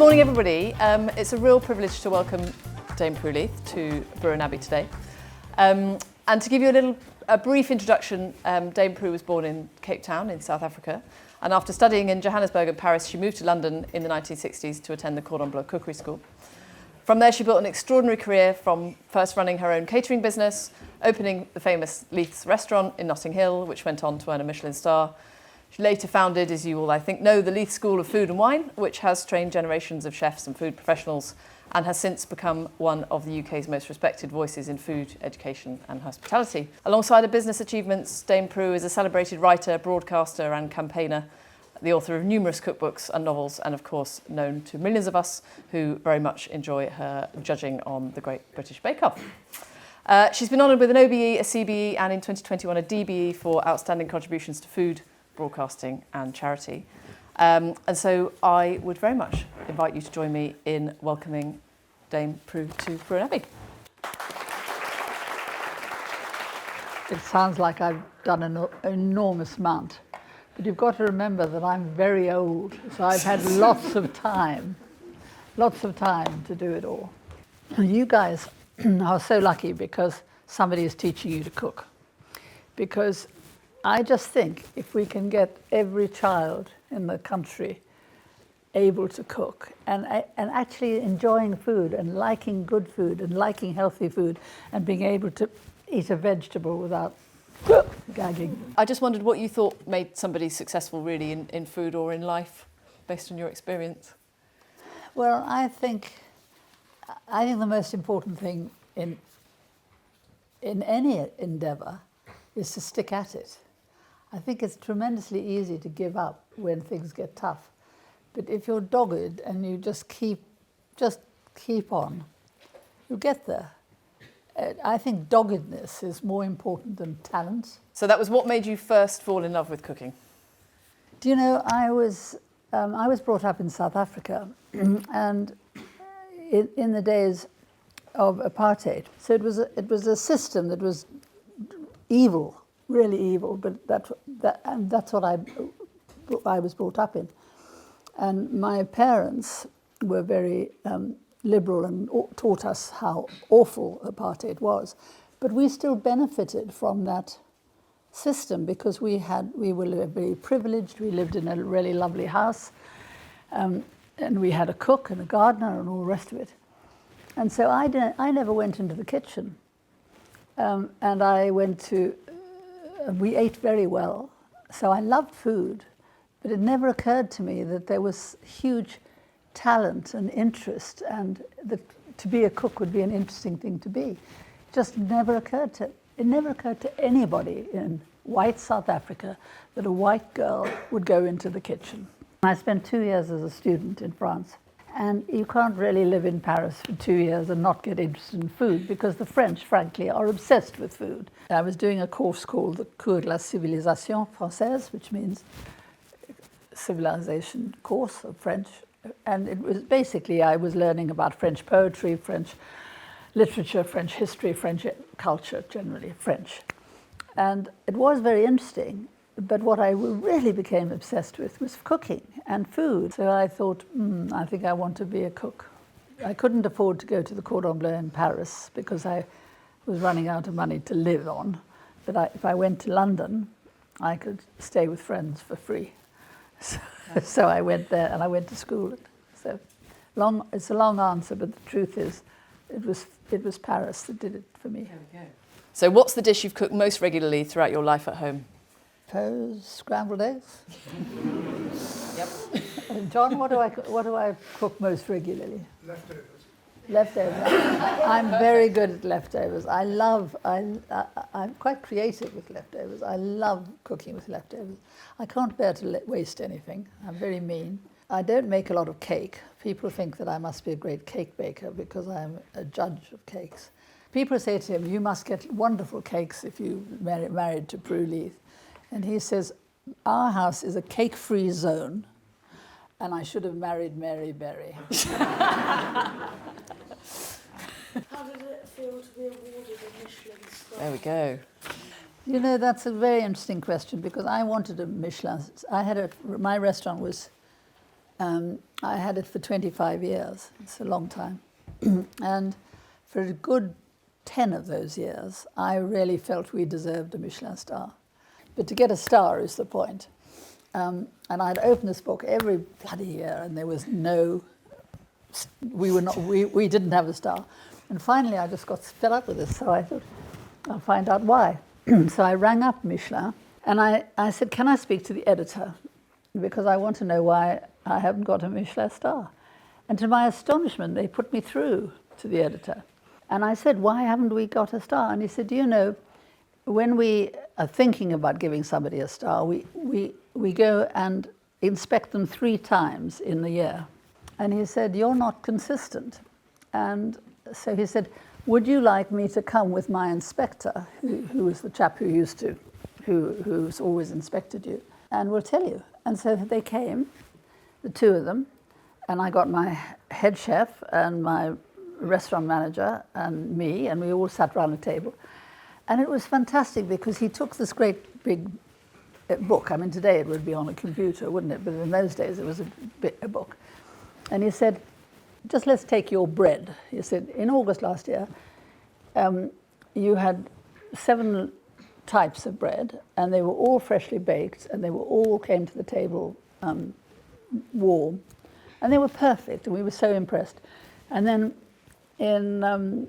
morning, everybody. It's a real privilege to welcome Dame Prue Leith to Bruern Abbey today. And to give you a brief introduction, Dame Prue was born in Cape Town in South Africa. And after studying in Johannesburg and Paris, she moved to London in the 1960s to attend the Cordon Bleu cookery school. From there, she built an extraordinary career, from first running her own catering business, opening the famous Leiths restaurant in Notting Hill, which went on to earn a Michelin star. She later founded, as you all I think know, the Leith School of Food and Wine, which has trained generations of chefs and food professionals and has since become one of the UK's most respected voices in food, education and hospitality. Alongside her business achievements, Dame Prue is a celebrated writer, broadcaster and campaigner, the author of numerous cookbooks and novels, and of course known to millions of us who very much enjoy her judging on the Great British Bake Off. She's been honoured with an OBE, a CBE and in 2021 a DBE for outstanding contributions to food, broadcasting and charity. And so I would very much invite you to join me in welcoming Dame Prue to Bruern Abbey. It sounds like I've done an enormous amount, but you've got to remember that I'm very old, so I've had lots of time to do it all. You guys are so lucky because somebody is teaching you to cook. Because I just think if we can get every child in the country able to cook and actually enjoying food and liking good food and liking healthy food and being able to eat a vegetable without gagging. I just wondered what you thought made somebody successful really in food or in life, based on your experience. Well, I think the most important thing in any endeavour is to stick at it. I think it's tremendously easy to give up when things get tough. But if you're dogged and you just keep on, you'll get there. I think doggedness is more important than talent. So that was what made you first fall in love with cooking? Do you know, I was brought up in South Africa and in the days of apartheid. So it was a system that was evil. Really evil, but that's what I was brought up in. And my parents were very liberal and taught us how awful apartheid was. But we still benefited from that system because we were very privileged. We lived in a really lovely house, and we had a cook and a gardener and all the rest of it. And so I never went into the kitchen, and I went to. We ate very well, so I loved food, but it never occurred to me that there was huge talent and interest and that to be a cook would be an interesting thing to be. It just never occurred to anybody in white South Africa that a white girl would go into the kitchen. I spent 2 years as a student in France. And you can't really live in Paris for 2 years and not get interested in food because the French, frankly, are obsessed with food. I was doing a course called the Cours de la Civilisation Française, which means civilization course of French. And it was basically, I was learning about French poetry, French literature, French history, French culture, generally French. And it was very interesting. But what I really became obsessed with was cooking and food. So I thought, I think I want to be a cook. I couldn't afford to go to the Cordon Bleu in Paris because I was running out of money to live on. But if I went to London, I could stay with friends for free. So I went there and I went to school. So it's a long answer, but the truth is, it was Paris that did it for me. There we go. So what's the dish you've cooked most regularly throughout your life at home? Scrambled eggs. Yep. John, what do I cook most regularly? Leftovers. Leftovers. I'm very good at leftovers. I'm quite creative with leftovers. I love cooking with leftovers. I can't bear to waste anything. I'm very mean. I don't make a lot of cake. People think that I must be a great cake baker because I'm a judge of cakes. People say to him, you must get wonderful cakes if you married to Prue Leith. And he says, our house is a cake-free zone, and I should have married Mary Berry. How did it feel to be awarded a Michelin star? There we go. You know, that's a very interesting question because I wanted a Michelin. My restaurant was I had it for 25 years. It's a long time. And for a good 10 of those years, I really felt we deserved a Michelin star. But to get a star is the point. And I'd open this book every bloody year, and there was no, we didn't have a star. And finally, I just got fed up with this, so I thought, I'll find out why. So I rang up Michelin, and I said, can I speak to the editor? Because I want to know why I haven't got a Michelin star. And to my astonishment, they put me through to the editor. And I said, why haven't we got a star? And he said, you know, when we are thinking about giving somebody a star, we go and inspect them 3 times in the year. And he said, you're not consistent. And so he said, would you like me to come with my inspector, who was the chap who's always inspected you, and we'll tell you. And so they came, the 2 of them, and I got my head chef and my restaurant manager and me, and we all sat around a table. And it was fantastic because he took this great big book. I mean, today it would be on a computer, wouldn't it? But in those days it was a book. And he said, just let's take your bread. He said, in August last year, you had 7 types of bread, and they were all freshly baked, and they were all came to the table warm, and they were perfect, and we were so impressed. And then in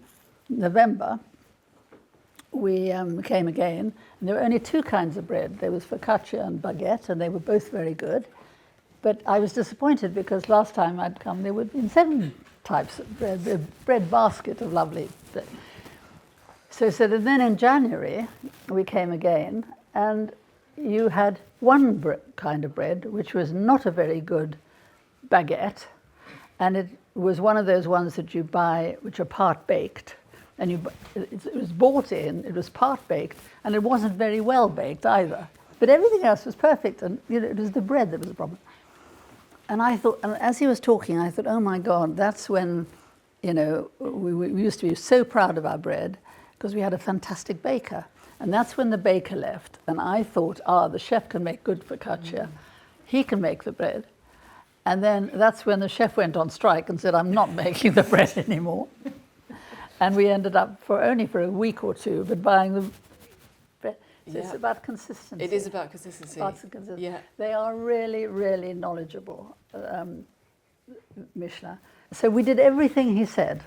November, we came again, and there were only 2 kinds of bread. There was focaccia and baguette, and they were both very good. But I was disappointed because last time I'd come, there would have been 7 types of bread, a bread basket of lovely bread. So and then in January, we came again, and you had 1 kind of bread, which was not a very good baguette, and it was one of those ones that you buy, which are part baked, and it was bought in, it was part baked, and it wasn't very well baked either. But everything else was perfect, and you know, it was the bread that was the problem. And I thought, and as he was talking, I thought, oh my God, that's when, you know, we used to be so proud of our bread because we had a fantastic baker. And that's when the baker left. And I thought, the chef can make good focaccia. He can make the bread. And then that's when the chef went on strike and said, I'm not making the bread anymore. And we ended up, only for a week or 2, but buying the bread. So it's about consistency. It is about consistency. Yeah. They are really, really knowledgeable, Michelin. So we did everything he said,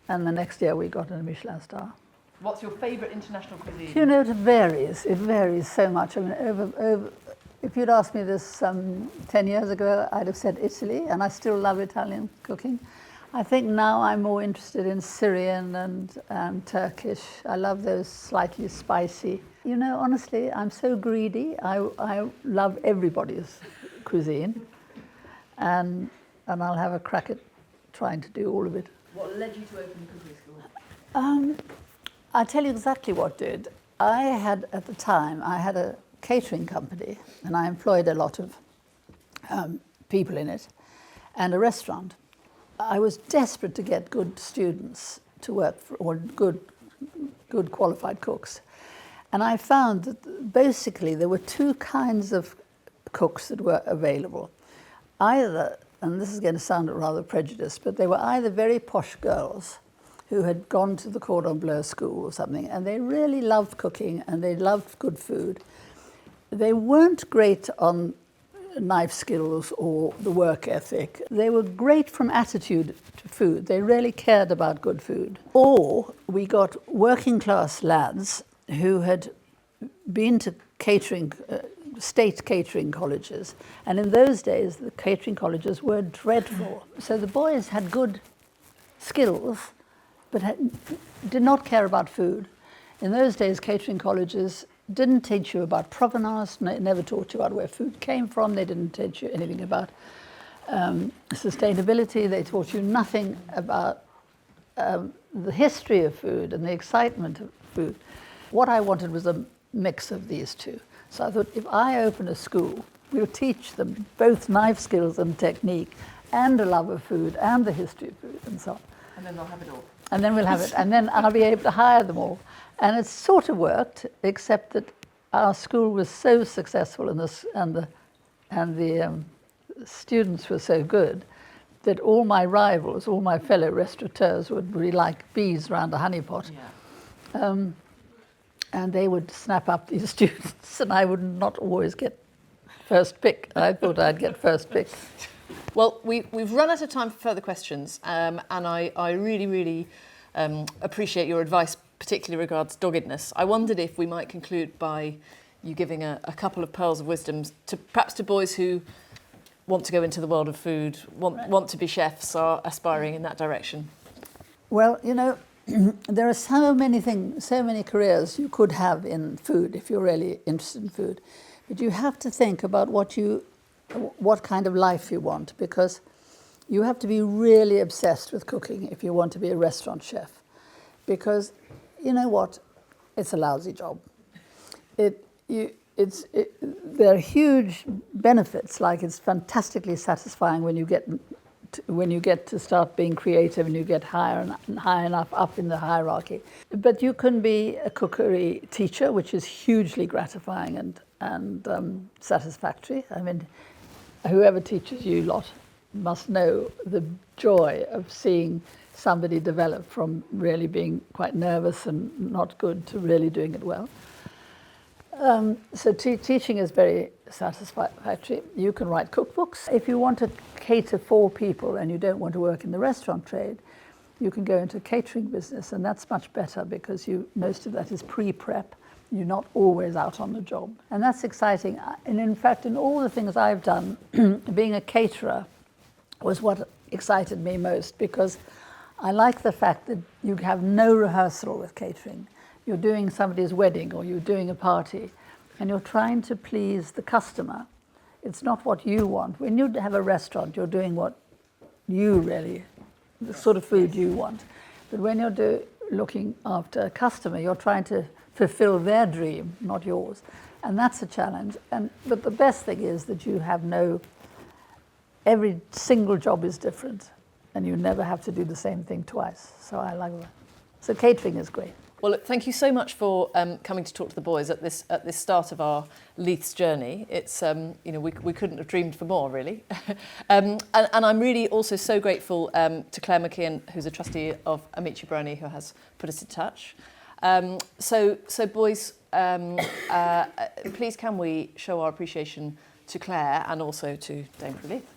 and the next year we got a Michelin star. What's your favourite international cuisine? You know, it varies. It varies so much. I mean, if you'd asked me this 10 years ago, I'd have said Italy, and I still love Italian cooking. I think now I'm more interested in Syrian and Turkish. I love those slightly spicy. You know, honestly, I'm so greedy. I love everybody's cuisine, and I'll have a crack at trying to do all of it. What led you to open the cookery school? I'll tell you exactly what did. At the time, I had a catering company, and I employed a lot of people in it, and a restaurant. I was desperate to get good students to work for, or good qualified cooks. And I found that basically there were 2 kinds of cooks that were available. Either, and this is going to sound rather prejudiced, but they were either very posh girls who had gone to the Cordon Bleu school or something, and they really loved cooking and they loved good food. They weren't great on knife skills or the work ethic. They were great from attitude to food. They really cared about good food. Or we got working class lads who had been to catering, state catering colleges. And in those days, the catering colleges were dreadful. So the boys had good skills, but did not care about food. In those days, catering colleges didn't teach you about provenance, never taught you about where food came from. They didn't teach you anything about sustainability. They taught you nothing about the history of food and the excitement of food. What I wanted was a mix of these 2. So I thought, if I open a school, we'll teach them both knife skills and technique, and a love of food, and the history of food, and so on. And then they'll have it all. And then we'll have it, and then I'll be able to hire them all. And it sort of worked, except that our school was so successful, and the students were so good that all my rivals, all my fellow restaurateurs would be like bees around a honeypot. Yeah. And they would snap up these students, and I would not always get first pick. I thought I'd get first pick. Well, we've run out of time for further questions, and I really, really appreciate your advice, particularly regards doggedness. I wondered if we might conclude by you giving a couple of pearls of wisdom to perhaps to boys who want to go into the world of food, want to be chefs, are aspiring in that direction. Well, you know, there are so many things, so many careers you could have in food if you're really interested in food. But you have to think about what kind of life you want, because you have to be really obsessed with cooking if you want to be a restaurant chef. Because, you know what, it's a lousy job. There are huge benefits, like it's fantastically satisfying when you get to start being creative and you get higher enough up in the hierarchy. But you can be a cookery teacher, which is hugely gratifying and satisfactory. I mean, whoever teaches you lot must know the joy of seeing somebody develop from really being quite nervous and not good to really doing it well. So teaching is very satisfactory. You can write cookbooks. If you want to cater for people and you don't want to work in the restaurant trade, you can go into catering business, and that's much better because most of that is pre-prep. You're not always out on the job. And that's exciting. And in fact, in all the things I've done, being a caterer was what excited me most, because I like the fact that you have no rehearsal with catering. You're doing somebody's wedding or you're doing a party and you're trying to please the customer. It's not what you want. When you have a restaurant, you're doing what you really, the sort of food you want. But when you're looking after a customer, you're trying to fulfill their dream, not yours. And that's a challenge. But the best thing is that you have every single job is different and you never have to do the same thing twice. So I like that. So catering is great. Well, look, thank you so much for coming to talk to the boys at this start of our Leiths journey. It's we couldn't have dreamed for more, really. And I'm really also so grateful to Claire McKeon, who's a trustee of Amici Brownie, who has put us in touch. So boys, please can we show our appreciation to Claire and also to Dame Prue Leith.